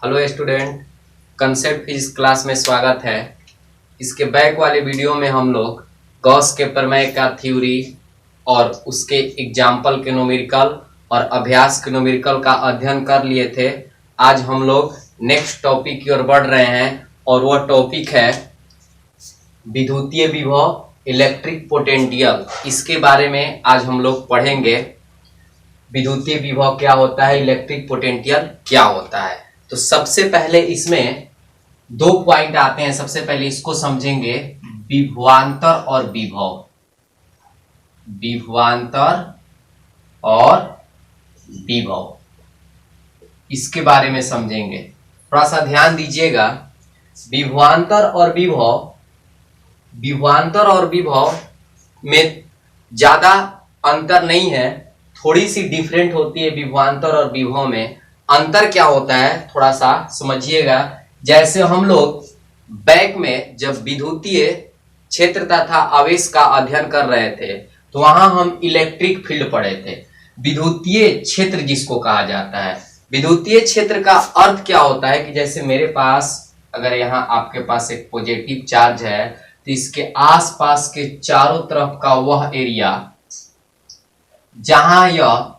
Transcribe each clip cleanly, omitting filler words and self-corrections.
Hello student, concept physics class में स्वागत है। इसके बैक वाले वीडियो में हम लोग गॉस के प्रमेय का थ्योरी और उसके एग्जाम्पल के न्यूमेरिकल और अभ्यास के न्यूमेरिकल का अध्ययन कर लिए थे। आज हम लोग नेक्स्ट टॉपिक की ओर बढ़ रहे हैं और वह टॉपिक है विद्युतीय विभव, इलेक्ट्रिक पोटेंशियल। इसके बारे में आज हम लोग पढ़ेंगे। विद्युतीय विभव क्या होता है, इलेक्ट्रिक पोटेंशियल क्या होता है। तो सबसे पहले इसमें दो पॉइंट आते हैं। सबसे पहले इसको समझेंगे, विभवांतर और विभव। विभवांतर और विभव, इसके बारे में समझेंगे। थोड़ा सा ध्यान दीजिएगा। विभवांतर और विभव, विभवांतर और विभव में ज्यादा अंतर नहीं है, थोड़ी सी डिफरेंट होती है। विभवांतर और विभव में अंतर क्या होता है थोड़ा सा समझिएगा। जैसे हम लोग बैक में जब विद्युतीय क्षेत्र तथा आवेश का अध्ययन कर रहे थे तो वहां हम इलेक्ट्रिक फील्ड पढ़े थे। विद्युतीय क्षेत्र जिसको कहा जाता है, विद्युतीय क्षेत्र का अर्थ क्या होता है कि जैसे मेरे पास अगर यहाँ आपके पास एक पॉजिटिव चार्ज है तो इसके आसपास के चारों तरफ का वह एरिया जहां यह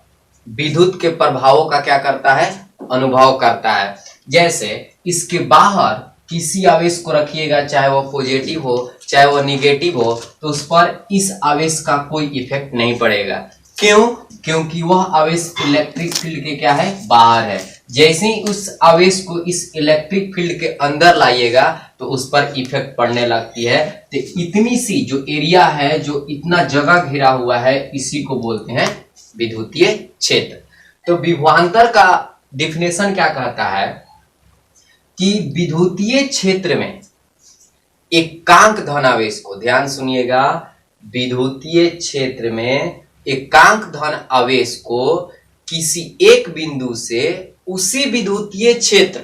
विद्युत के प्रभावों का क्या करता है, अनुभव करता है। जैसे इसके बाहर किसी आवेश को रखिएगा, चाहे वह पॉजिटिव हो चाहे वह निगेटिव हो, तो उस पर इस आवेश का कोई इफेक्ट नहीं पड़ेगा। क्यों? क्योंकि वह आवेश इलेक्ट्रिक फील्ड के क्या है, बाहर है। जैसे ही उस आवेश को इस इलेक्ट्रिक फील्ड के अंदर लाइएगा तो उस पर इफेक्ट पड़ने लगती है। तो इतनी सी जो एरिया है, जो इतना जगह घिरा हुआ है, इसी को बोलते हैं विद्युतीय क्षेत्र। तो विभवांतर का डिफिनेशन क्या कहता है कि विद्युतीय क्षेत्र में एकांक धनावेश को, ध्यान सुनिएगा, विद्युतीय क्षेत्र में एकांक धन आवेश को किसी एक बिंदु से उसी विद्युतीय क्षेत्र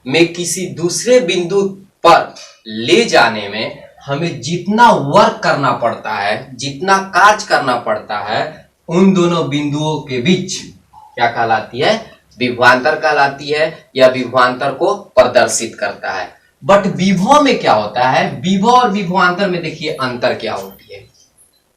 में किसी दूसरे बिंदु पर ले जाने में हमें जितना वर्क करना पड़ता है, जितना कार्य करना पड़ता है, उन दोनों बिंदुओं के बीच क्या कहलाती है, विभवांतर कहलाती है, या विभवांतर को प्रदर्शित करता है। बट विभव में क्या होता है, विभव और विभवांतर में देखिए अंतर क्या होती है,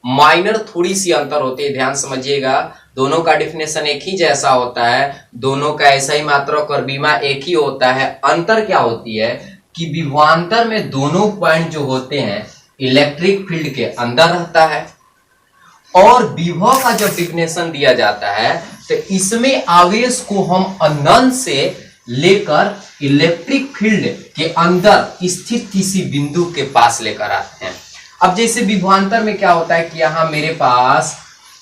माइनर थोड़ी सी अंतर होती है। ध्यान समझिएगा, दोनों का डिफिनेशन एक ही जैसा होता है, दोनों का ऐसा ही मात्रक और बीमा एक ही होता है। अंतर क्या होती है कि विभवांतर में दोनों पॉइंट जो होते हैं इलेक्ट्रिक फील्ड के अंदर रहता है, और विभव का जब डिफिनेशन दिया जाता है तो इसमें आवेश को हम अनंत से लेकर इलेक्ट्रिक फील्ड के अंदर स्थित किसी बिंदु के पास लेकर आते हैं। अब जैसे विभवांतर में क्या होता है कि यहां मेरे पास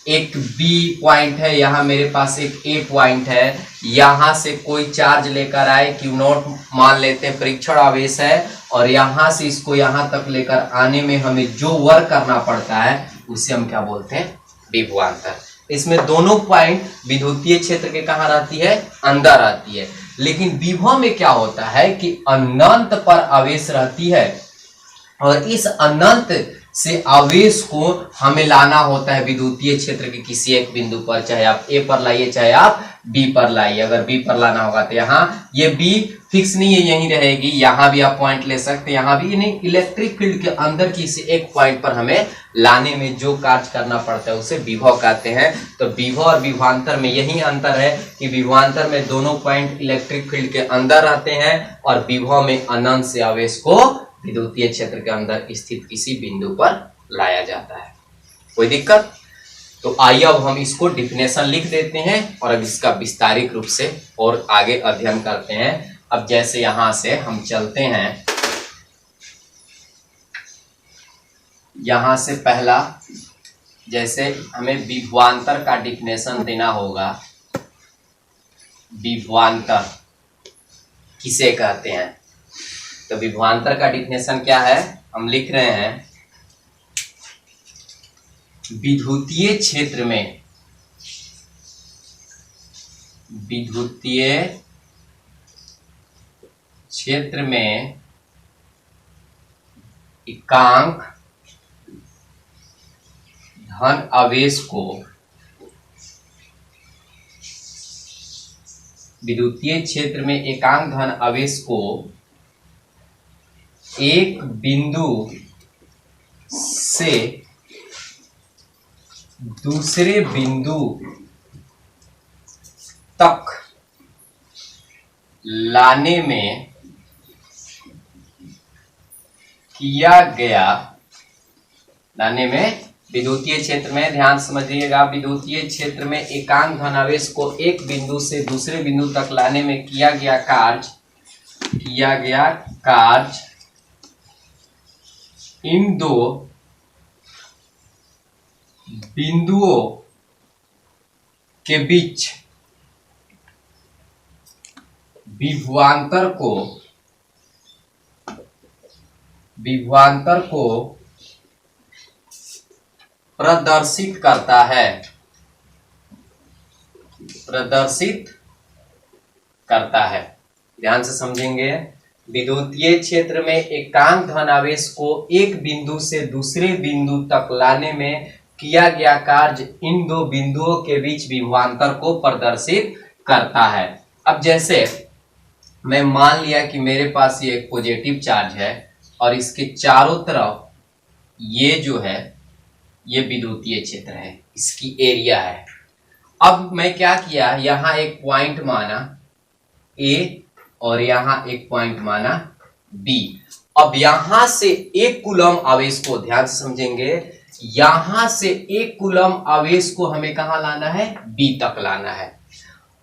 एक बी पॉइंट है, यहां मेरे पास एक ए पॉइंट है, यहां से कोई चार्ज लेकर आए, क्यू नॉट मान लेते हैं, परीक्षण आवेश है, और यहां से इसको यहां तक लेकर आने में हमें जो वर्क करना पड़ता है उसे हम क्या बोलते हैं, विभवांतर। इसमें दोनों पॉइंट विद्युतीय क्षेत्र के कहां रहती है, अंदर आती है। लेकिन विभव में क्या होता है कि अनंत पर आवेश रहती है, और इस अनंत से आवेश को हमें लाना होता है विद्युतीय क्षेत्र के किसी एक बिंदु पर, चाहे आप ए पर लाइए चाहे आप बी पर लाइए। अगर बी पर लाना होगा तो यहाँ ये बी फिक्स नहीं है, यहीं रहेगी, यहाँ भी आप पॉइंट ले सकते हैं, यहाँ भी नहीं। इलेक्ट्रिक फील्ड के अंदर किसी एक पॉइंट पर हमें लाने में जो कार्य करना पड़ता है उसे विभव कहते हैं। तो विभव और विभवांतर में यही अंतर है कि विभवांतर में दोनों पॉइंट इलेक्ट्रिक फील्ड के अंदर रहते हैं, और विभव में अनंत से आवेश को विद्युतीय क्षेत्र के अंदर स्थित किसी बिंदु पर लाया जाता है। कोई दिक्कत? तो आइए अब हम इसको डिफिनेशन लिख देते हैं और अब इसका विस्तारित रूप से और आगे अध्ययन करते हैं। अब जैसे यहां से हम चलते हैं, यहां से पहला जैसे हमें विभवांतर का डिफिनेशन देना होगा। विभवांतर किसे कहते हैं? तो विभवांतर का डिफिनेशन क्या है, हम लिख रहे हैं, विद्युतीय क्षेत्र में, विद्युतीय क्षेत्र में एकांक धन आवेश को विद्युतीय क्षेत्र में एकांक धन आवेश को एक बिंदु से दूसरे बिंदु तक लाने में विद्युतीय क्षेत्र में, ध्यान समझिएगा, विद्युतीय क्षेत्र में एकांक धनावेश को एक बिंदु से दूसरे बिंदु तक लाने में किया गया कार्य इन दो बिंदुओं के बीच विभवांतर को प्रदर्शित करता है। ध्यान से समझेंगे, विद्युतीय क्षेत्र में एकांक धनावेश को एक बिंदु से दूसरे बिंदु तक लाने में किया गया कार्य इन दो बिंदुओं के बीच विभवांतर को प्रदर्शित करता है। अब जैसे मैं मान लिया कि मेरे पास ये एक पॉजिटिव चार्ज है और इसके चारों तरफ ये जो है ये विद्युतीय क्षेत्र है, इसकी एरिया है। अब मैं क्या किया, यहां एक पॉइंट माना A और यहां एक पॉइंट माना B। अब यहां से एक कूलम आवेश को, ध्यान से समझेंगे, यहां से एक कूलम आवेश को हमें कहां लाना है, B तक लाना है।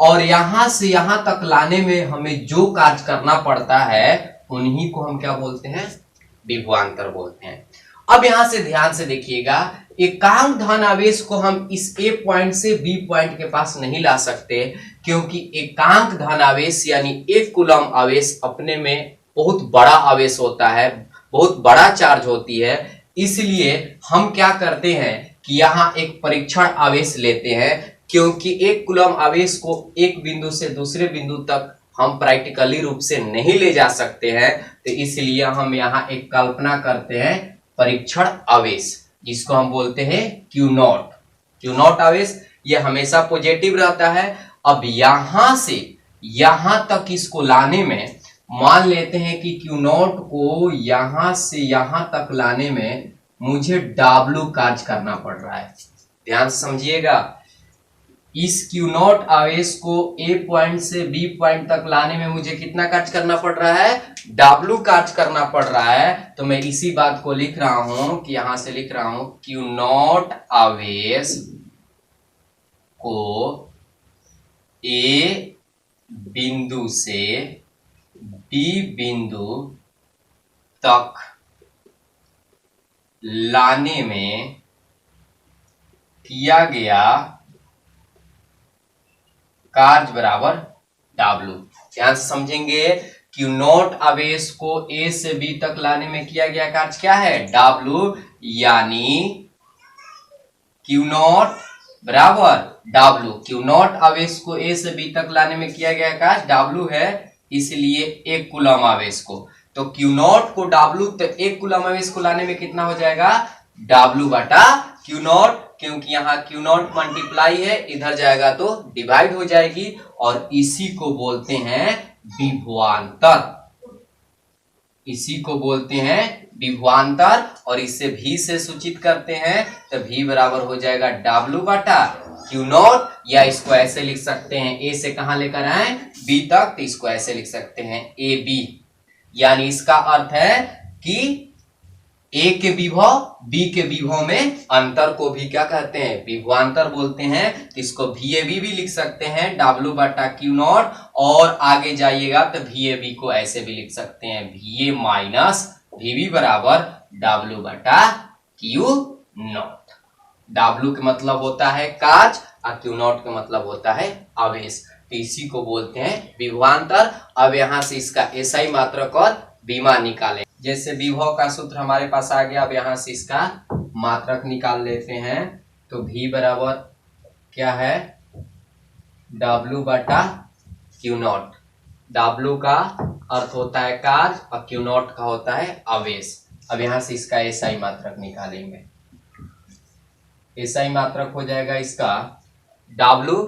और यहां से यहां तक लाने में हमें जो कार्य करना पड़ता है उन्हीं को हम क्या बोलते हैं, विभवांतर बोलते हैं। अब यहां से ध्यान से देखिएगा, एकांक धन आवेश को हम इस A पॉइंट से B पॉइंट के पास नहीं ला सकते, क्योंकि एकांक धन आवेश यानी एक कूलम आवेश अपने में बहुत बड़ा आवेश होता है, बहुत बड़ा चार्ज होती है। इसलिए हम क्या करते हैं कि यहाँ एक परीक्षण आवेश लेते हैं, क्योंकि एक कूलम आवेश को एक बिंदु से दूसरे बिंदु तक हम प्रैक्टिकली रूप से नहीं ले जा सकते हैं, तो इसलिए हम यहाँ एक कल्पना करते हैं परीक्षण आवेश, जिसको हम बोलते हैं Q नॉट आवेश। ये हमेशा पॉजिटिव रहता है। अब यहां से यहां तक इसको लाने में, मान लेते हैं कि Q नॉट को यहां से यहां तक लाने में मुझे W कार्य करना पड़ रहा है। ध्यान समझिएगा, इस Q नॉट आवेश को A पॉइंट से B पॉइंट तक लाने में मुझे कितना कार्य करना पड़ रहा है, W कार्य करना पड़ रहा है। तो मैं इसी बात को लिख रहा हूं कि यहां से लिख रहा हूं Q नॉट आवेश को A बिंदु से B बिंदु तक लाने में किया गया कार्य बराबर W। ध्यान से समझेंगे, Q नॉट आवेश को A से B तक लाने में किया गया कार्य क्या है, W, यानी Q नॉट बराबर W। Q नॉट आवेश को A से B तक लाने में किया गया कार्य W है, इसलिए एक कूलम आवेश को, तो Q नॉट को W, तो एक कूलम आवेश को लाने में कितना हो जाएगा, W बटा Q नॉट, क्योंकि यहाँ Q नॉट मल्टीप्लाई है, इधर जाएगा तो डिवाइड हो जाएगी, और इसी को बोलते हैं विभवांतर। इसी को बोलते हैं विभवांतर, और इससे V से सूचित करते हैं, तो V बराबर हो जाएगा W बटा Q नॉट, या इसको ऐसे लिख सकते हैं, A से कहां लेकर आए, B तक, तो इसको ऐसे लिख सकते हैं AB। यानी इसका अर्थ है कि A के विभव B के विभव में अंतर को भी क्या कहते हैं, विभवांतर बोलते हैं। तो इसको VAB भी लिख सकते हैं, W बटा Q नॉट, और आगे जाइएगा तो VAB को ऐसे भी लिख सकते हैं, VA माइनस VB बराबर W बटा Q नॉट। W का मतलब होता है कार्य और Q नॉट का मतलब होता है आवेश, तो इसी को बोलते हैं विभवांतर। अब यहां से इसका SI मात्रक और बीमा निकालें। जैसे विभव का सूत्र हमारे पास आ गया, अब यहां से इसका मात्रक निकाल लेते हैं, तो V बराबर क्या है, W बटा Q नॉट। W का अर्थ होता है कार्य और Q नॉट का होता है आवेश। अब यहां से इसका SI मात्रक निकालेंगे, SI मात्रक हो जाएगा इसका W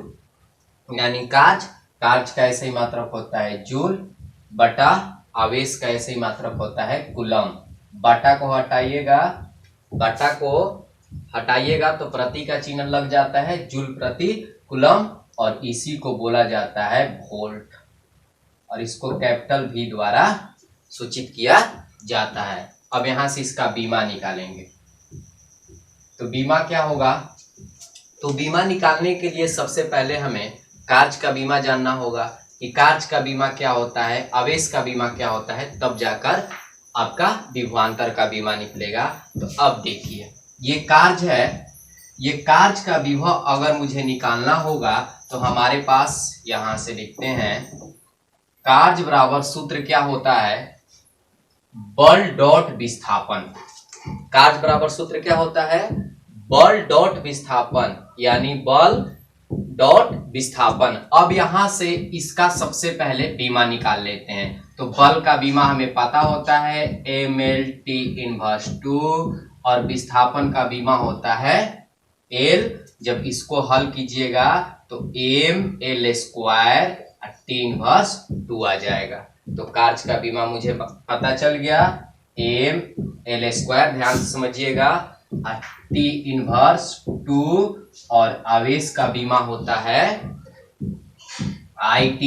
यानी कार्य कार्ज का ऐसे ही मात्रक होता है जूल बटा आवेश का ऐसे ही मात्रक होता है कूलम। बटा को हटाइएगा तो प्रति का चिन्ह लग जाता है जूल प्रति कूलम और इसी को बोला जाता है वोल्ट और इसको कैपिटल V द्वारा सूचित किया जाता है। अब यहां से इसका बीमा निकालेंगे तो बीमा क्या होगा, तो बीमा निकालने के लिए सबसे पहले हमें कार्ज का बीमा जानना होगा कि कार्ज का बीमा क्या होता है, आवेश का बीमा क्या होता है, तब जाकर आपका विभवांतर का बीमा निकलेगा। तो अब देखिए ये कार्ज है, ये कार्ज का विभव अगर मुझे निकालना होगा तो हमारे पास यहां से लिखते हैं कार्ज बराबर सूत्र क्या होता है, बल डॉट विस्थापन। कार्ज बराबर सूत्र क्या होता है, बल डॉट विस्थापन यानी बल डॉट विस्थापन। अब यहां से इसका सबसे पहले बीमा निकाल लेते हैं। तो बल का बीमा हमें पता होता है mLT इनवर्स 2 और विस्थापन का बीमा होता है L। जब इसको हल कीजिएगा तो mL स्क्वायर T इनवर्स 2 आ जाएगा। तो कार्ज का बीमा मुझे पता चल गया mL स्क्वायर, ध्यान से समझिएगा, T इनवर्स 2 और आवेश का बीमा होता है IT।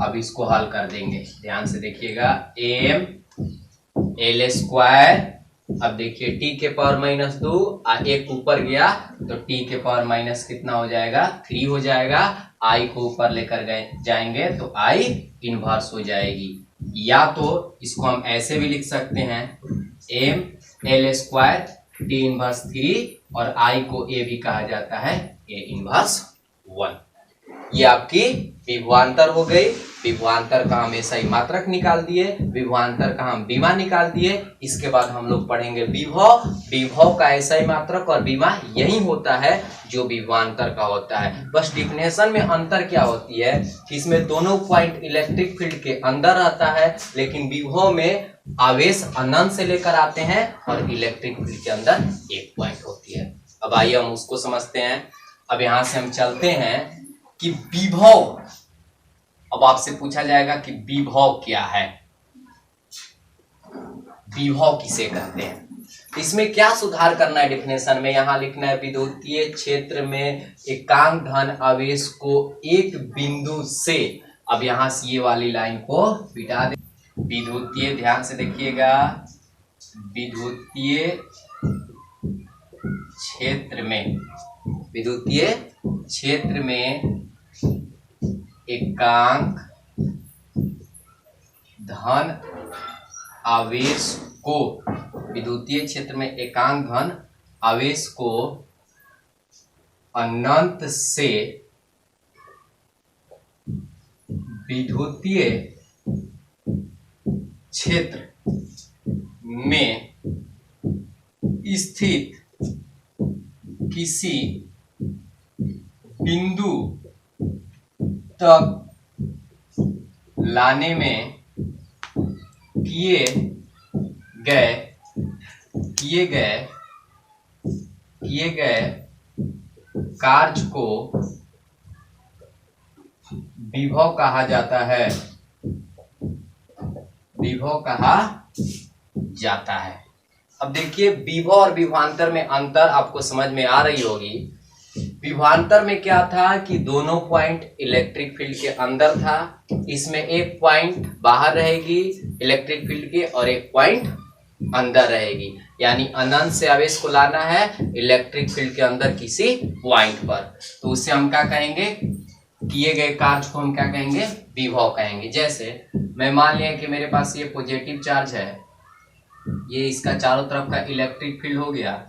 अब इसको हल कर देंगे, ध्यान से देखिएगा, mL स्क्वायर, अब देखिए t के पावर माइनस 2 एक ऊपर गया तो t के पावर माइनस कितना हो जाएगा, 3 हो जाएगा। I को ऊपर लेकर जाएंगे तो I इनवर्स हो जाएगी। या तो इसको हम ऐसे भी लिख सकते हैं mL स्क्वायर t इनवर्स 3 और I को A भी कहा जाता है A इनवर्स 1। ये आपकी विभवांतर हो गई। विभवांतर का हमेशा ही मात्रक निकाल दिए, विभवांतर का हम बीमा निकाल दिए। इसके बाद हम लोग पढ़ेंगे विभव। विभव का ऐसा ही मात्रक और बीमा यही होता है जो विभवांतर का होता है। बस डिफिनेशन में अंतर क्या होती है कि इसमें दोनों पॉइंट इलेक्ट्रिक फील्ड के अंदर आता है, लेकिन विभव में आवेश अनंत से लेकर आते हैं और इलेक्ट्रिक फील्ड के अंदर एक पॉइंट होती है। अब आइए हम उसको समझते हैं। अब यहां से हम चलते हैं कि विभव, अब आपसे पूछा जाएगा कि विभव क्या है, विभव किसे कहते हैं। इसमें क्या सुधार करना है डिफिनेशन में, यहां लिखना है विद्युतीय क्षेत्र में एकांक धन आवेश को एक बिंदु से, अब यहां से ये वाली लाइन को मिटा दे। विद्युतीय, ध्यान से देखिएगा, विद्युतीय क्षेत्र में, विद्युतीय क्षेत्र में एकांक धन आवेश को, विद्युतीय क्षेत्र में एकांक धन आवेश को अनंत से विद्युतीय क्षेत्र में स्थित किसी बिंदु तक लाने में किए गए कार्य को विभव कहा जाता है, विभव कहा जाता है। अब देखिए विभव और विभवांतर में अंतर आपको समझ में आ रही होगी। विभवांतर में क्या था कि दोनों पॉइंट इलेक्ट्रिक फील्ड के अंदर था, इसमें एक पॉइंट बाहर रहेगी इलेक्ट्रिक फील्ड के और एक पॉइंट अंदर रहेगी, यानी अनंत से आवेश को लाना है इलेक्ट्रिक फील्ड के अंदर किसी पॉइंट पर, तो उसे हम क्या कहेंगे, किए गए कार्य को हम क्या कहेंगे, विभव कहेंगे। जैसे मैं मान लिया कि मेरे पास ये पॉजिटिव चार्ज है, ये इसका चारों तरफ का इलेक्ट्रिक फील्ड हो गया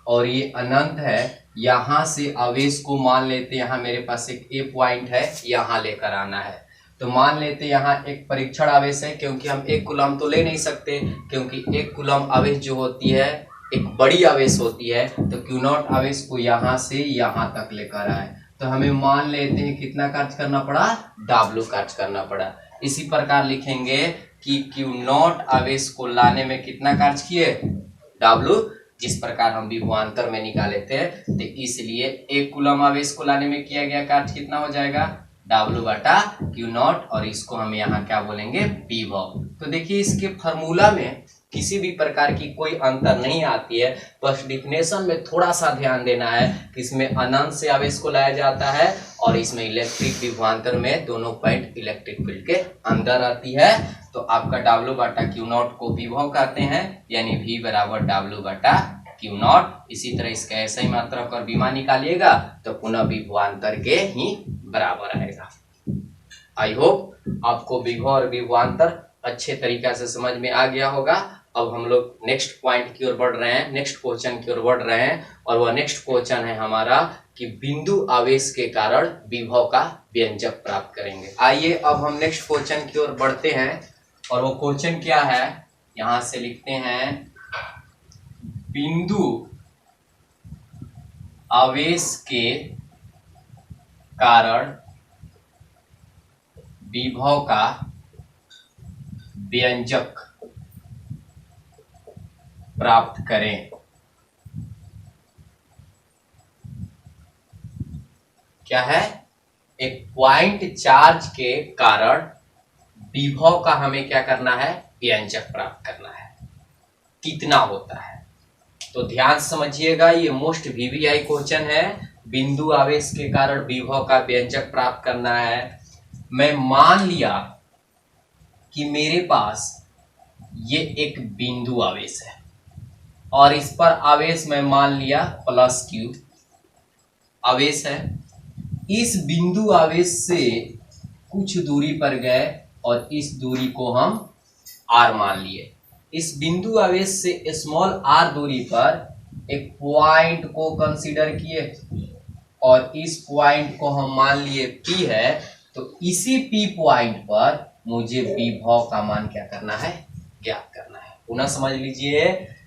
और ये अनंत है, यहां से आवेश को मान लेते, यहाँ मेरे पास एक ए पॉइंट है, यहाँ लेकर आना है। तो मान लेते यहाँ एक परीक्षण आवेश है, क्योंकि हम एक कूलम तो ले नहीं सकते, क्योंकि एक कूलम आवेश जो होती है एक बड़ी आवेश होती है, तो क्यू नॉट आवेश को यहाँ से यहाँ तक लेकर आए, तो हमें मान लेते हैं कितना कार्य करना पड़ा, W कार्य करना पड़ा। इसी प्रकार लिखेंगे कि क्यू नॉट आवेश को लाने में कितना कार्य किए, W, जिस प्रकार हम विभवांतर में निकाले थे। तो इसलिए एक कूलम आवेश को लाने में किया गया कार्य कितना हो जाएगा, W/Q0 और इसको हम यहाँ क्या बोलेंगे, विभव। तो देखिए इसके फॉर्मूला में किसी भी प्रकार की कोई अंतर नहीं आती है, बस डिफिनेशन में थोड़ा सा ध्यान देना है कि इसमें अनंत से आवेश को लाया जाता है और इसमें इलेक्ट्रिक विभवांतर में दोनों पॉइंट इलेक्ट्रिक फील्ड के अंदर आती है। तो आपका W/Q0 को विभव कहते हैं, यानी V बराबर W/Q0। इसी तरह इसका ऐसा ही मात्रक और विमा निकालिएगा तो पुनः विभवांतर के ही बराबर आएगा। आई होप आपको विभव और विभवांतर अच्छे तरीके से समझ में आ गया होगा। अब हम लोग नेक्स्ट पॉइंट की ओर बढ़ रहे हैं, नेक्स्ट क्वेश्चन की ओर बढ़ रहे हैं, और वह नेक्स्ट क्वेश्चन है हमारा कि बिंदु आवेश के कारण विभव का व्यंजक प्राप्त करेंगे। आइए अब हम नेक्स्ट क्वेश्चन की ओर बढ़ते हैं, और वो क्वेश्चन क्या है, यहां से लिखते हैं, बिंदु आवेश के कारण विभव का व्यंजक प्राप्त करें। क्या है, एक पॉइंट चार्ज के कारण विभव का हमें क्या करना है, व्यंजक प्राप्त करना है। कितना होता है, तो ध्यान समझिएगा, ये मोस्ट वीवीआई क्वेश्चन है। बिंदु आवेश के कारण विभव का व्यंजक प्राप्त करना है। मैं मान लिया कि मेरे पास ये एक बिंदु आवेश है और इस पर आवेश मैं मान लिया +Q आवेश है। इस बिंदु आवेश से कुछ दूरी पर गए और इस दूरी को हम R मान लिए। इस बिंदु आवेश से स्मॉल r दूरी पर एक पॉइंट को कंसीडर किए और इस पॉइंट को हम मान लिए P है। तो इसी P पॉइंट पर मुझे विभव का मान क्या करना है, ज्ञात करना है। पुनः समझ लीजिए,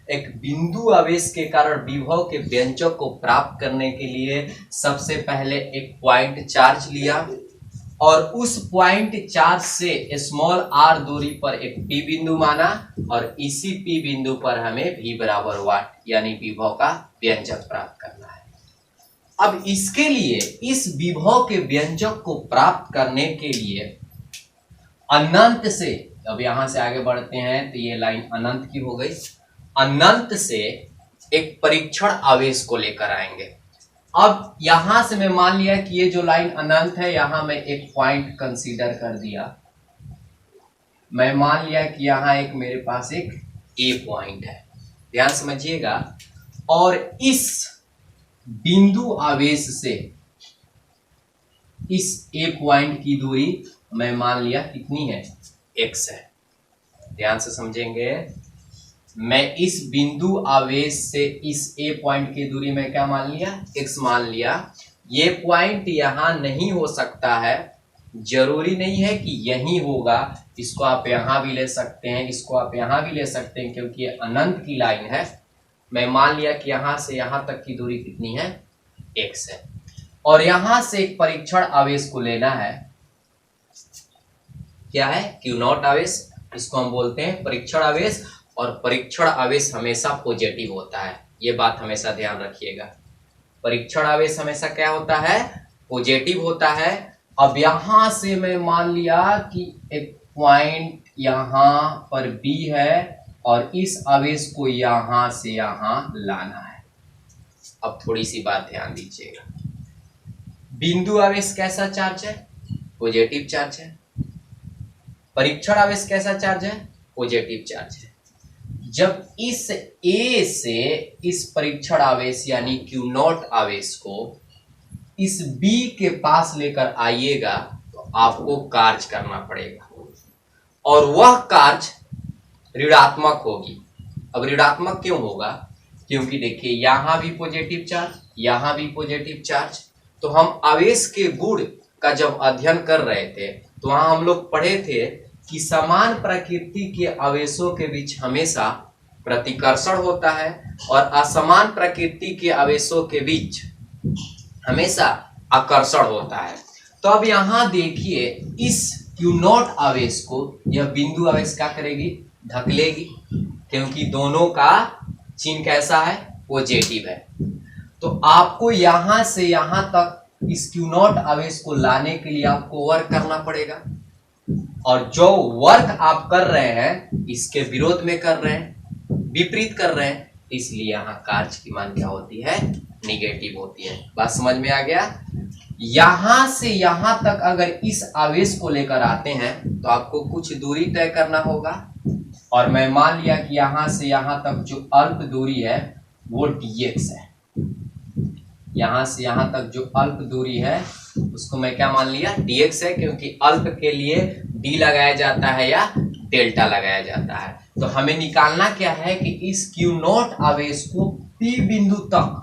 एक बिंदु आवेश के कारण विभव के व्यंजक को प्राप्त करने के लिए सबसे पहले एक पॉइंट चार्ज लिया और उस पॉइंट चार्ज से स्मॉल r दूरी पर एक P बिंदु माना और इसी P बिंदु पर हमें V बराबर वाट यानी विभव का व्यंजक प्राप्त करना है। अब इसके लिए, इस विभव के व्यंजक को प्राप्त करने के लिए अनंत से, अब यहां से आगे बढ़ते हैं तो ये लाइन अनंत की हो गई, अनंत से एक परीक्षण आवेश को लेकर आएंगे। अब यहां से मैं मान लिया कि ये जो लाइन अनंत है, यहां मैं एक पॉइंट कंसीडर कर दिया। मैं मान लिया कि यहां एक मेरे पास एक ए पॉइंट है, ध्यान समझिएगा, और इस बिंदु आवेश से इस ए पॉइंट की दूरी मैं मान लिया कितनी है, x है। ध्यान से समझेंगे, मैं इस बिंदु आवेश से इस ए पॉइंट की दूरी में क्या मान लिया, x मान लिया। ये पॉइंट यहां नहीं हो सकता है, जरूरी नहीं है कि यही होगा, इसको आप यहां भी ले सकते हैं, इसको आप यहां भी ले सकते हैं, क्योंकि ये अनंत की लाइन है। मैं मान लिया कि यहां से यहां तक की दूरी कितनी है, x है, और यहां से एक परीक्षण आवेश को लेना है। क्या है, Q0 आवेश, इसको हम बोलते हैं परीक्षण आवेश, और परीक्षण आवेश हमेशा पॉजिटिव होता है, ये बात हमेशा ध्यान रखिएगा। परीक्षण आवेश हमेशा क्या होता है, पॉजिटिव होता है। अब यहां से मैं मान लिया कि एक पॉइंट यहां पर B है और इस आवेश को यहां से यहां लाना है। अब थोड़ी सी बात ध्यान दीजिएगा, बिंदु आवेश कैसा चार्ज है, पॉजिटिव चार्ज है। परीक्षण आवेश कैसा चार्ज है, पॉजिटिव चार्ज है। जब इस A से इस परीक्षण आवेश यानी Q0 आवेश को इस B के पास लेकर आइएगा तो आपको कार्य करना पड़ेगा, और वह कार्य ऋणात्मक होगी। अब ऋणात्मक क्यों होगा, क्योंकि देखिए यहां भी पॉजिटिव चार्ज, यहां भी पॉजिटिव चार्ज। तो हम आवेश के गुण का जब अध्ययन कर रहे थे तो वहां हम लोग पढ़े थे कि समान प्रकृति के आवेशों के बीच हमेशा प्रतिकर्षण होता है और असमान प्रकृति के आवेशों के बीच हमेशा आकर्षण होता है। तो अब यहां देखिए, इस Q0 आवेश को यह बिंदु आवेश क्या करेगी, धकेलेगी, क्योंकि दोनों का चिन्ह कैसा है, पॉजिटिव है। तो आपको यहां से यहां तक इस क्यू नॉट आवेश को लाने के लिए आपको वर्क करना पड़ेगा, और जो वर्क आप कर रहे हैं इसके विरोध में कर रहे हैं, विपरीत कर रहे हैं, इसलिए यहाँ कार्य की मान क्या होती है, निगेटिव होती है। बात समझ में आ गया। यहां से यहां तक अगर इस आवेश को लेकर आते हैं तो आपको कुछ दूरी तय करना होगा, और मैं मान लिया कि यहां से यहां तक जो अल्प दूरी है वो dx है। यहां से यहां तक जो अल्प दूरी है उसको मैं क्या मान लिया, dx है, क्योंकि अल्प के लिए d लगाया जाता है या डेल्टा लगाया जाता है। तो हमें निकालना क्या है कि इस क्यू नॉट आवेश को P बिंदु तक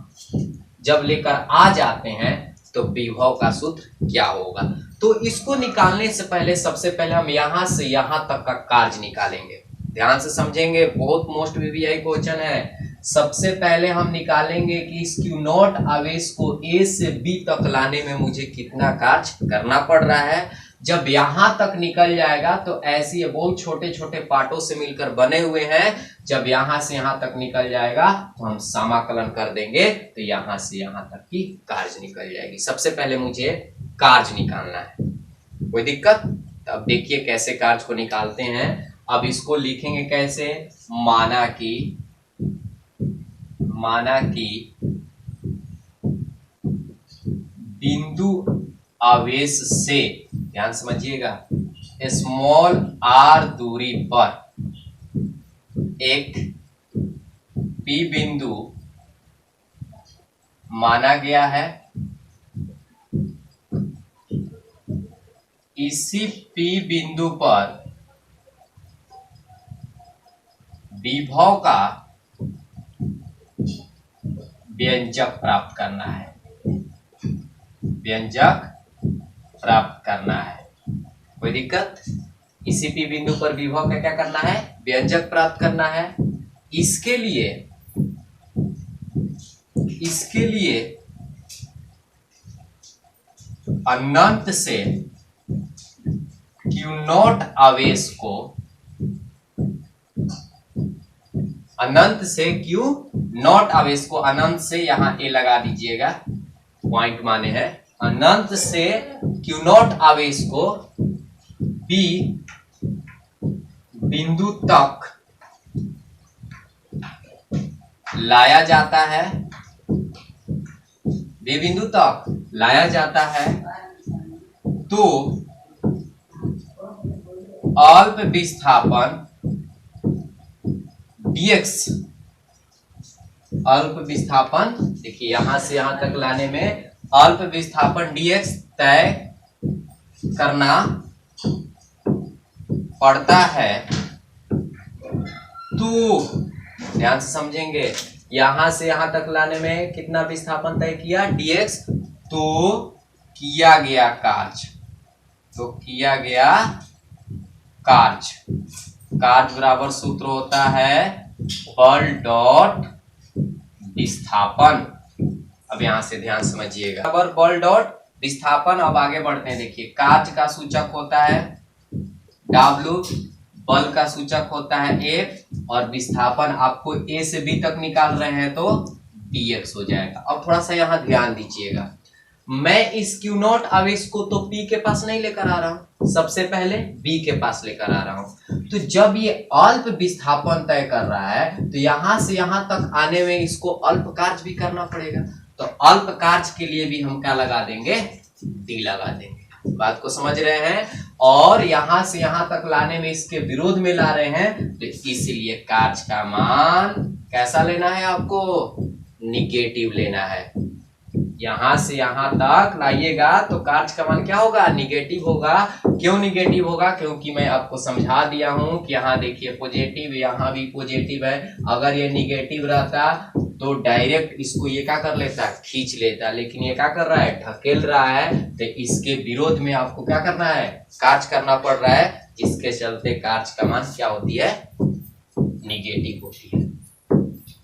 जब लेकर आ जाते हैं तो विभव का सूत्र क्या होगा। तो इसको निकालने से पहले सबसे पहले हम यहां से यहां तक का कार्य निकालेंगे। ध्यान से समझेंगे, बहुत मोस्ट वीवीआई क्वेश्चन है। सबसे पहले हम निकालेंगे कि इस क्यू नॉट आवेश को A से B तक लाने में मुझे कितना कार्य करना पड़ रहा है। जब यहां तक निकल जाएगा तो ऐसे ये बहुत छोटे छोटे पार्टों से मिलकर बने हुए हैं, जब यहां से यहां तक निकल जाएगा तो हम समाकलन कर देंगे तो यहां से यहां तक की कार्य निकल जाएगी। सबसे पहले मुझे कार्य निकालना है, कोई दिक्कत? तो अब देखिए कैसे कार्य को निकालते हैं। अब इसको लिखेंगे कैसे, माना कि बिंदु आवेश से, ध्यान समझिएगा, स्मॉल r दूरी पर एक P बिंदु माना गया है। इसी P बिंदु पर विभव का व्यंजक प्राप्त करना है, व्यंजक प्राप्त करना है। कोई दिक्कत? इसी P बिंदु पर विभव का क्या करना है, व्यंजक प्राप्त करना है। इसके लिए अनंत से क्यू नॉट आवेश को, अनंत से क्यू नॉट आवेश को, अनंत से यहां ए लगा दीजिएगा, पॉइंट माने है, अनंत से क्यू नॉट आवेश को B बिंदु तक लाया जाता है, B बिंदु तक लाया जाता है, तो अल्प विस्थापन dx, अल्प विस्थापन, देखिए यहां से यहां तक लाने में अल्प विस्थापन dx तय करना पड़ता है। तो ध्यान से समझेंगे, यहां से यहां तक लाने में कितना विस्थापन तय किया, dx, तो किया गया कार्य बराबर सूत्र होता है बल डॉट विस्थापन। अब यहां से ध्यान समझिएगा, बराबर बल डॉट विस्थापन। अब आगे बढ़ते हैं, देखिए कार्य का सूचक होता है W, बल का सूचक होता है F, और विस्थापन आपको A से B तक निकाल रहे हैं तो dx हो जाएगा। अब थोड़ा सा यहाँ ध्यान दीजिएगा, मैं इस क्यू नॉट आवेश को तो P के पास नहीं लेकर आ रहा हूं, सबसे पहले B के पास लेकर आ रहा हूं। तो जब ये अल्प विस्थापन तय कर रहा है तो यहां से यहां तक आने में इसको अल्प कार्य भी करना पड़ेगा, तो अल्प कार्य के लिए भी हम क्या लगा देंगे, D लगा देंगे। बात को समझ रहे हैं? और यहां से यहां तक लाने में इसके विरोध में ला रहे हैं, तो इसलिए कार्य का मान कैसा लेना है, आपको निगेटिव लेना है। यहां से यहां तक लाइएगा तो कार्य का मान क्या होगा, निगेटिव होगा। क्यों निगेटिव होगा, क्योंकि मैं आपको समझा दिया हूं कि यहाँ देखिए पॉजिटिव, यहाँ भी पॉजिटिव है। अगर ये निगेटिव रहता तो डायरेक्ट इसको ये क्या कर लेता, खींच लेता, लेकिन ये क्या कर रहा है, ढकेल रहा है, तो इसके विरोध में आपको क्या करना है, कार्य करना पड़ रहा है। इसके चलते कार्य का मान क्या होती है, निगेटिव होती है।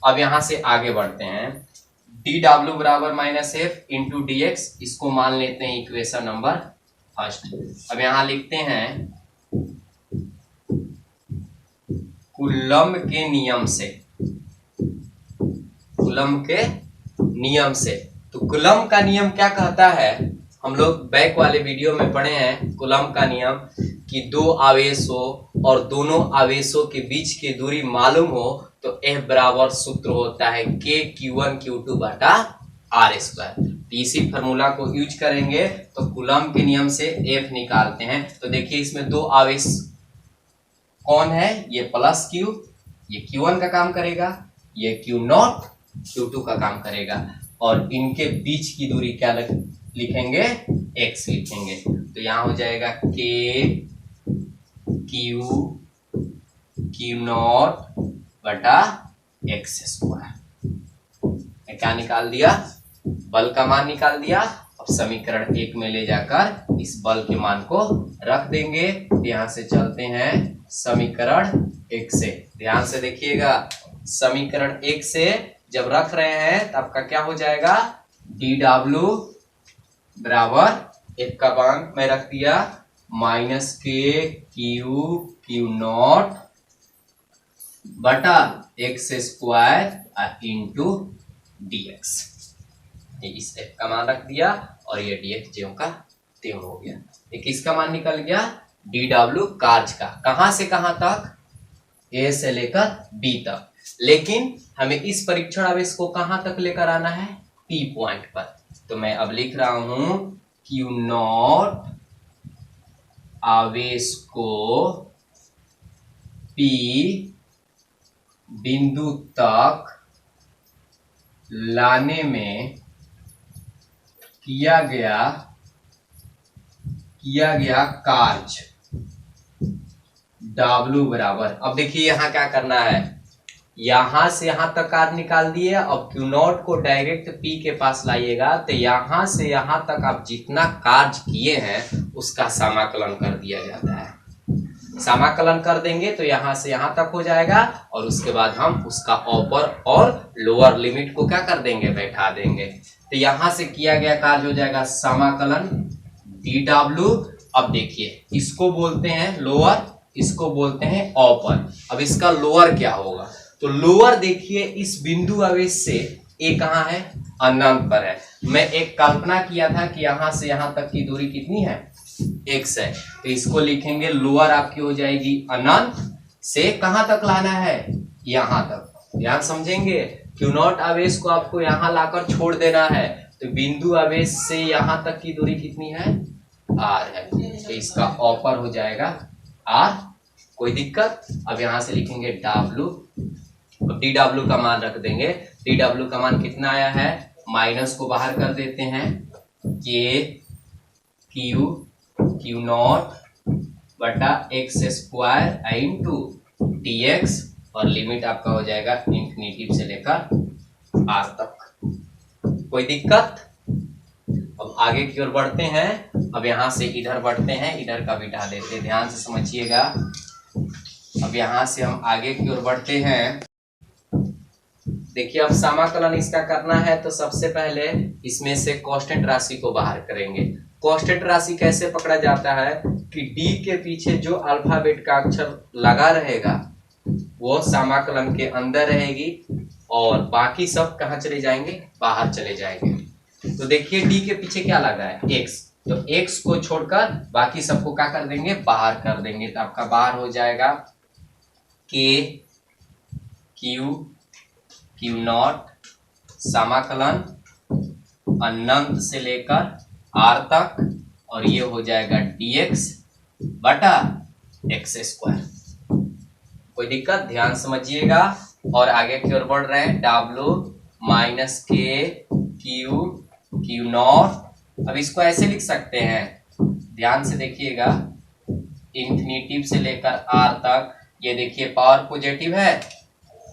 अब यहां से आगे बढ़ते हैं, dw बराबर -f इंटू dx, इसको मान लेते हैं इक्वेशन नंबर फर्स्ट। अब यहां लिखते हैं कूलम्ब के नियम से, कूलम्ब के नियम से, तो कूलम्ब का नियम क्या कहता है, हम लोग बैक वाले वीडियो में पढ़े हैं कूलम्ब का नियम कि दो आवेश हो और दोनों आवेशों के बीच की दूरी मालूम हो तो F बराबर सूत्र होता है K(Q1) बटा R²। इसी फार्मूला को यूज करेंगे तो कूलम्ब के नियम से F निकालते हैं। तो देखिए इसमें दो आवेश कौन है, ये प्लस Q, ये Q1 का काम करेगा, ये Q0 Q2 का काम करेगा और इनके बीच की दूरी क्या लिखेंगे, x लिखेंगे। तो यहाँ हो जाएगा K Q0 बटा x²। क्या निकाल दिया, बल का मान निकाल दिया। अब समीकरण 1 में ले जाकर इस बल के मान को रख देंगे। यहाँ से चलते हैं समीकरण 1 से, ध्यान से देखिएगा। समीकरण 1 से जब रख रहे हैं तो आपका क्या हो जाएगा, dw बराबर 1 का मान मैं रख दिया -K Q0 बटा x² इंटू dx। इस f का मान रख दिया और ये dx ज्यों का त्यों हो गया। एक किसका मान निकल गया, dw कार्य का, कहां से कहां तक, a से लेकर b तक। लेकिन हमें इस परीक्षण आवेश को कहां तक लेकर आना है, p पॉइंट पर। तो मैं अब लिख रहा हूं Q0 आवेश को p बिंदु तक लाने में किया गया कार्य W बराबर। अब देखिए यहां क्या करना है, यहां से यहां तक कार्य निकाल दिए। अब Q0 को डायरेक्ट P के पास लाइएगा तो यहां से यहां तक आप जितना कार्य किए हैं उसका समाकलन कर दिया जाता है। समाकलन कर देंगे तो यहां से यहां तक हो जाएगा और उसके बाद हम उसका अपर और लोअर लिमिट को क्या कर देंगे, बैठा देंगे। तो यहां से किया गया कार्य हो जाएगा समाकलन dw। अब देखिए इसको बोलते हैं लोअर, इसको बोलते हैं अपर। अब इसका लोअर क्या होगा, तो लोअर देखिए इस बिंदु आवेश से ए कहां है, अनंत पर है। मैं एक कल्पना किया था कि यहां से यहां तक की दूरी कितनी है, x है। तो इसको लिखेंगे लोअर आपकी हो जाएगी अनंत से कहां तक लाना है, यहां तक। ध्यान समझेंगे, Q0 आवेश को आपको यहां लाकर छोड़ देना है। तो बिंदु आवेश से यहां तक की दूरी कितनी है, r है। तो इसका अपर हो जाएगा r। कोई दिक्कत, अब यहां से लिखेंगे w। अब dw का मान रख देंगे। dw का मान कितना आया है, माइनस को बाहर कर देते हैं, K Q0 बटा x² इंटू dx और लिमिट आपका हो जाएगा इंफिनिटी से लेकर r तक। कोई दिक्कत, अब आगे की ओर बढ़ते हैं। अब यहां से इधर बढ़ते हैं, इधर का बिठा लेते हैं, ध्यान से समझिएगा। अब यहां से हम आगे की ओर बढ़ते हैं। देखिए अब समाकलन इसका करना है तो सबसे पहले इसमें से कांस्टेंट राशि को बाहर करेंगे। कांस्टेंट राशि कैसे पकड़ा जाता है कि d के पीछे जो अल्फाबेट का अक्षर लगा रहेगा वो समाकलन के अंदर रहेगी और बाकी सब कहां चले जाएंगे, बाहर चले जाएंगे। तो देखिए d के पीछे क्या लगा है, x। तो x को छोड़कर बाकी सबको क्या कर देंगे, बाहर कर देंगे। तो आपका बाहर हो जाएगा K Q0 समाकलन अनंत से लेकर r तक और ये हो जाएगा dx बटा x²। कोई दिक्कत, ध्यान समझिएगा। और आगे की ओर बढ़ रहे हैं, w माइनस K Q0। अब इसको ऐसे लिख सकते हैं, ध्यान से देखिएगा, इंफिनिटी से लेकर r तक। ये देखिए पावर पॉजिटिव है,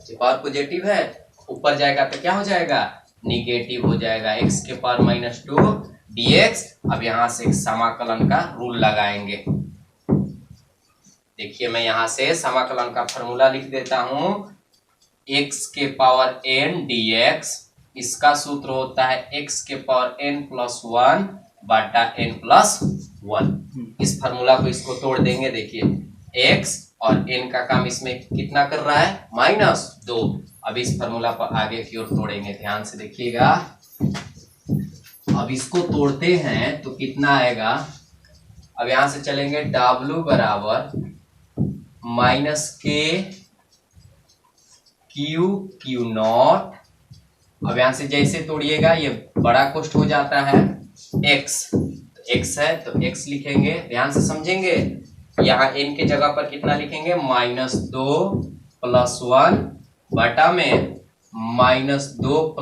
ये पावर पॉजिटिव है, ऊपर जाएगा तो क्या हो जाएगा, निगेटिव हो जाएगा, x के पावर -2 dx। अब यहां से समाकलन का रूल लगाएंगे। देखिए मैं यहां से समाकलन का फॉर्मूला लिख देता हूं, x के पावर n dx, इसका सूत्र होता है x के पावर n+1 बटा n+1। इस फार्मूला को इसको तोड़ देंगे। देखिए x और n का काम इसमें कितना कर रहा है, -2। अब इस फार्मूला पर आगे की ओर तोड़ेंगे, ध्यान से देखिएगा। अब इसको तोड़ते हैं तो कितना आएगा, अब यहां से चलेंगे W बराबर माइनस के क्यू नॉट। अब यहां से जैसे तोड़िएगा ये बड़ा कोष्ठ हो जाता है x, x है तो x लिखेंगे, ध्यान से समझेंगे। यहाँ n के जगह पर कितना लिखेंगे, -2 + 1 बटा में -2 +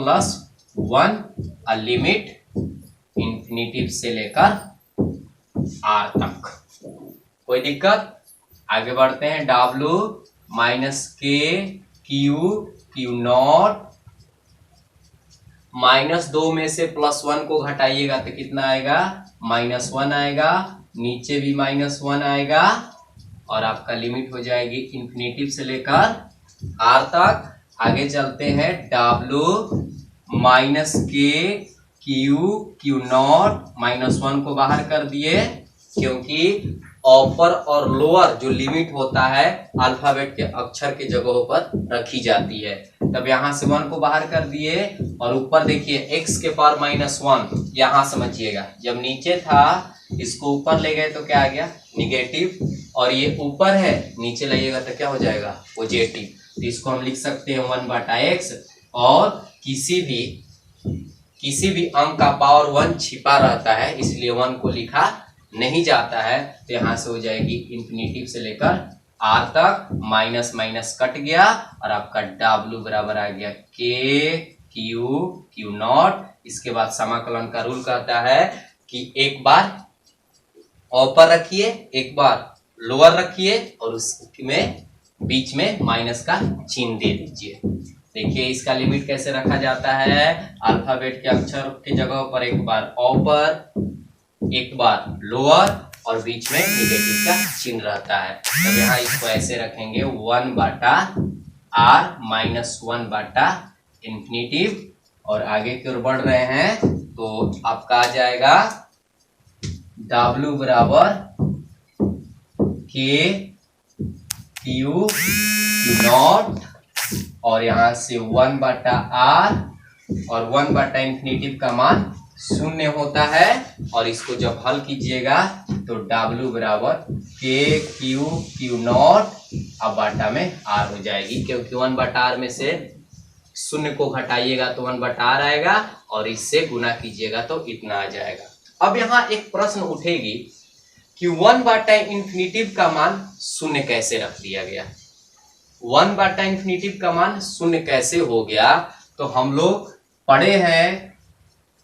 1 और लिमिट इंफिनिटिव से लेकर r तक। कोई दिक्कत? आगे बढ़ते हैं। W माइनस के क्यू नॉट, -2 में से +1 को घटाइएगा तो कितना आएगा, -1 आएगा, नीचे भी -1 आएगा और आपका लिमिट हो जाएगी इंफिनिटिव से लेकर r तक। आगे चलते हैं। W माइनस के क्यू नॉट, -1 को बाहर कर दिए क्योंकि अपर और लोअर जो लिमिट होता है अल्फाबेट के अक्षर के जगहों पर रखी जाती है। तब यहां से 1 को बाहर कर दिए और ऊपर देखिए x के पावर -1, यहां समझिएगा जब नीचे था इसको ऊपर ले गए तो क्या आ गया, निगेटिव, और ये ऊपर है नीचे लाइएगा तो क्या हो जाएगा, पॉजिटिव। तो इसको हम लिख सकते हैं 1/x, और किसी भी अंक का पावर 1 छिपा रहता है इसलिए 1 को लिखा नहीं जाता है। तो यहां से हो जाएगी इंफिनिटिव से लेकर r तक, माइनस माइनस कट गया और आपका W बराबर आ गया के क्यू नॉट। इसके बाद समाकलन का रूल कहता है कि एक बार अपर रखिए, एक बार लोअर रखिए और उसमें बीच में माइनस का चिन्ह दे दीजिए। देखिए इसका लिमिट कैसे रखा जाता है, अल्फाबेट के अक्षर के जगह पर एक बार अपर, एक बार लोअर और बीच में निगेटिव का चिन्ह रहता है। तो यहाँ इसको ऐसे रखेंगे 1/r माइनस 1/इंफिनिटिव, और आगे की ओर बढ़ रहे हैं तो आपका आ जाएगा W बराबर के क्यू नॉट, और यहाँ से 1/r, और 1/इंफिनिटिव का मान 0 होता है। और इसको जब हल कीजिएगा तो W बराबर के क्यू नॉट अब बाटा में r हो जाएगी, क्योंकि 1/r में से 0 को घटाइएगा तो 1/r आएगा और इससे गुना कीजिएगा तो इतना आ जाएगा। अब यहाँ एक प्रश्न उठेगी कि 1/इंफिनिटिव का मान 0 कैसे रख दिया गया, 1/इंफिनिटिव का मान 0 कैसे हो गया। तो हम लोग पढ़े हैं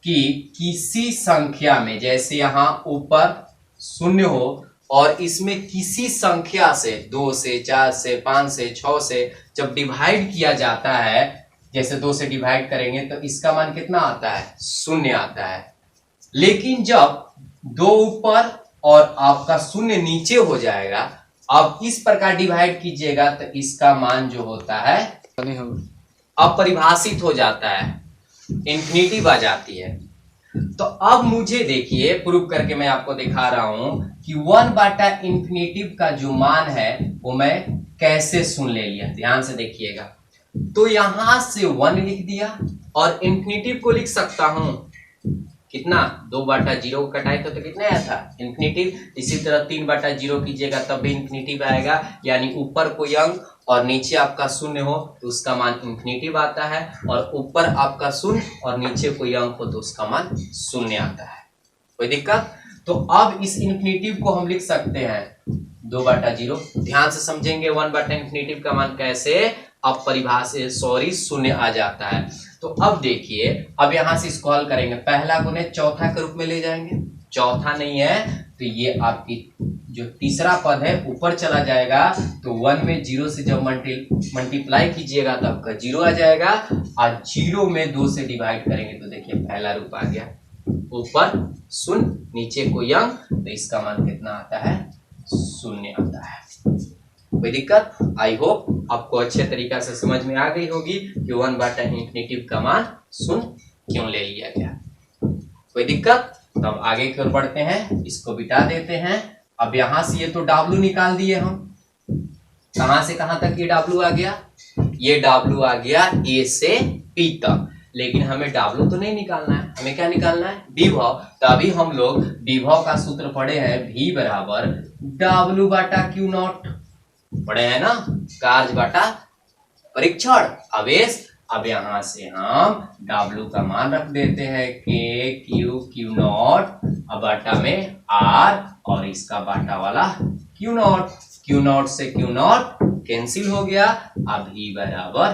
कि किसी संख्या में, जैसे यहाँ ऊपर 0 हो और इसमें किसी संख्या से 2 से 4 से 5 से 6 से जब डिवाइड किया जाता है, जैसे 2 से डिवाइड करेंगे तो इसका मान कितना आता है, 0 आता है। लेकिन जब 2 ऊपर और आपका 0 नीचे हो जाएगा, अब इस प्रकार डिवाइड कीजिएगा तो इसका मान जो होता है अपरिभाषित हो जाता है, इंफिनिटिव आ जाती है। तो अब मुझे देखिए प्रूव करके मैं आपको दिखा रहा हूं कि 1/इंफिनिटिव का जो मान है वो मैं कैसे सुन ले लिया, ध्यान से देखिएगा। तो यहां से 1 लिख दिया और इंफिनिटिव को लिख सकता हूं कितना, 2/0 को कटाए तो कितना आया था, इंफिनिटिव। इसी तरह 3/0 कीजिएगा तब भी इंफिनिटिव आएगा, यानी ऊपर कोई अंक और नीचे आपका 0 हो तो उसका मान इंफिनिटिव आता है, और ऊपर आपका 0 और नीचे कोई अंक हो तो उसका मान 0 आता है। कोई दिक्कत? तो अब इस इंफिनिटिव को हम लिख सकते हैं 2/0। ध्यान से समझेंगे 1/इंफिनिटिव का मान कैसे अब परिभाषित 0 आ जाता है। तो अब देखिए, अब यहां से इसको हल करेंगे, पहला गुणे चौथा के रूप में ले जाएंगे, चौथा नहीं है तो ये आपकी जो तीसरा पद है ऊपर चला जाएगा, तो 1 में 0 से जब मल्टीप्लाई कीजिएगा तो आपका 0 आ जाएगा, और 0 में 2 से डिवाइड करेंगे तो देखिए पहला रूप आ गया, ऊपर 0 नीचे कोई अंक, तो इसका मान कितना आता है, 0 आता है। कोई दिक्कत? आई होप आपको अच्छे तरीका से समझ में आ गई होगी कि 1/इंफिनिटिव का मान 0 क्यों ले लिया गया। कोई दिक्कत? तो अब आगे की ओर बढ़ते हैं, इसको बिटा देते हैं। अब यहां से ये तो W निकाल दिए हम, कहां से कहां तक ये W आ गया, ये W आ गया A से P तक। लेकिन हमें W तो नहीं निकालना है, हमें क्या निकालना है, विभव। तो अभी हम लोग विभव का सूत्र पढ़े हैं, V बराबर W बाटा क्यू नॉट, पढ़े हैं ना, कार्य बाटा परीक्षण आवेश। अब यहां से हम W का मान रख देते हैं के क्यू नॉट, अब बाटा में R और इसका बाटा वाला क्यू नॉट से क्यू नॉट कैंसिल हो गया। अब ही बराबर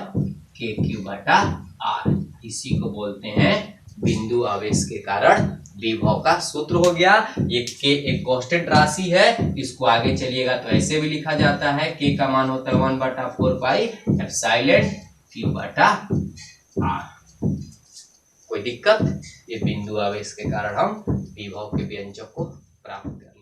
के क्यू बटा R, इसी को बोलते हैं बिंदु आवेश के कारण विभव का सूत्र हो गया। ये के एक कांस्टेंट राशि है, इसको आगे चलिएगा तो ऐसे भी लिखा जाता है, के का मान होता है 1/4 पाई एप्सिलॉन क्यू बटा R। कोई दिक्कत? ये बिंदु आवेश के कारण हम विभव के व्यंजक को प्राप्त कर